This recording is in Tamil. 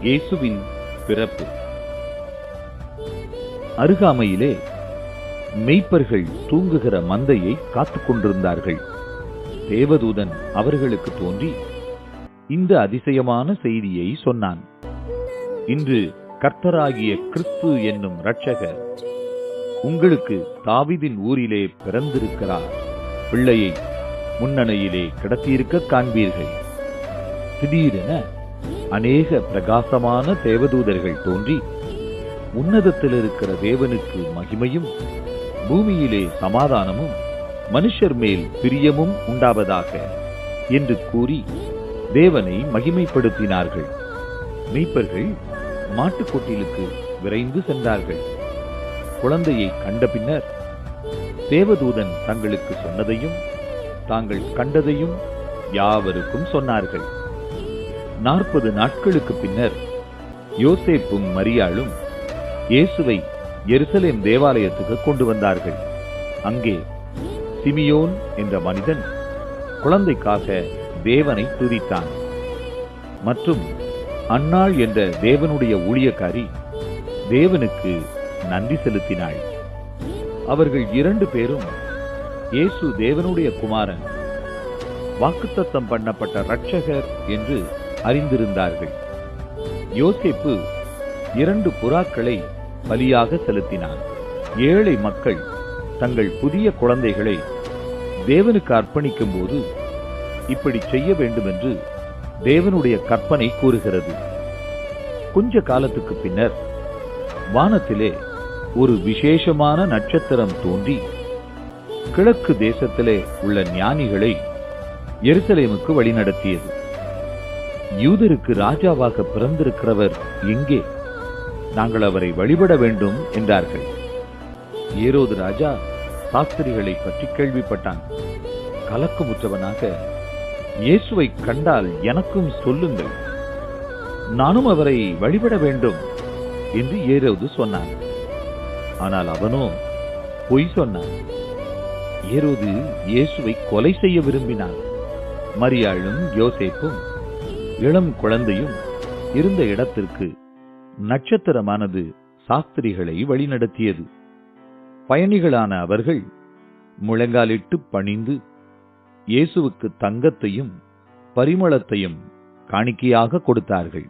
இயேசுவின் பிறப்பு. அருகாமையிலே மெய்ப்பர்கள் தூங்குகிற மந்தையை காத்துக் கொண்டிருந்தார்கள். தேவதூதன் அவர்களுக்கு தோன்றி இந்த அதிசயமான செய்தியை சொன்னான். இன்று கர்த்தராகிய கிறிஸ்து என்னும் இரட்சகர் உங்களுக்கு தாவீதின் ஊரிலே பிறந்திருக்கிறார். பிள்ளையை முன்னணையிலே கிடத்தியிருக்க காண்பீர்கள். திடீரென அநேக பிரகாசமான தேவதூதர்கள் தோன்றி, உன்னதத்தில் இருக்கிற தேவனுக்கு மகிமையும், பூமியிலே சமாதானமும், மனுஷர் மேல் பிரியமும் உண்டாவதாக என்று கூறி தேவனை மகிமைப்படுத்தினார்கள். மெய்ப்பர்கள் மாட்டுக்கொட்டிலுக்கு விரைந்து சென்றார்கள். குழந்தையை கண்ட பின்னர் தேவதூதன் தங்களுக்கு சொன்னதையும் தாங்கள் கண்டதையும் யாவருக்கும் சொன்னார்கள். 40 நாட்களுக்கு பின்னர் யோசேப்பும் மரியாளும் இயேசுவை எருசலேம் தேவாலயத்துக்கு கொண்டு வந்தார்கள். அங்கே சிமியோன் என்ற மனிதன் குழந்தைக்காக தேவனை துதித்தான். மற்றும் அன்னாள் என்ற தேவனுடைய ஊழியக்காரி தேவனுக்கு நன்றி செலுத்தினாள். அவர்கள் 2 பேரும் இயேசு தேவனுடைய குமாரன், வாக்குத்தத்தம் பண்ணப்பட்ட இரட்சகர் என்று அறிந்திருந்தார்கள். யோசேப்பு 2 புறாக்களை பலியாக செலுத்தினான். ஏழை மக்கள் தங்கள் புதிய குழந்தைகளை தேவனுக்கு அர்ப்பணிக்கும் போது இப்படி செய்ய வேண்டும் என்று தேவனுடைய கற்பனை கூறுகிறது. கொஞ்ச காலத்துக்கு பின்னர் வானத்திலே ஒரு விசேஷமான நட்சத்திரம் தோன்றி கிழக்கு தேசத்திலே உள்ள ஞானிகளை எருசலேமுக்கு வழிநடத்தியது. யூதருக்கு ராஜாவாக பிறந்திருக்கிறவர் எங்கே? நாங்கள் அவரை வழிபட வேண்டும் என்றார்கள். ஏரோது ராஜா சாஸ்திரிகளை பற்றி கேள்விப்பட்டான். கலக்கமுற்றவனாக, இயேசுவை கண்டால் எனக்கும் சொல்லுங்கள், நானும் அவரை வழிபட வேண்டும் என்று ஏரோது சொன்னான். ஆனால் அவனோ பொய் சொன்னான். ஏரோது இயேசுவை கொலை செய்ய விரும்பினான். மரியாளும் யோசேப்பும் இளம் குழந்தையும் இருந்த இடத்திற்கு நட்சத்திரமானது சாஸ்திரிகளை வழிநடத்தியது. பயணிகளான அவர்கள் முழங்காலிட்டு பணிந்து இயேசுவுக்கு தங்கத்தையும் பரிமளத்தையும் காணிக்கையாக கொடுத்தார்கள்.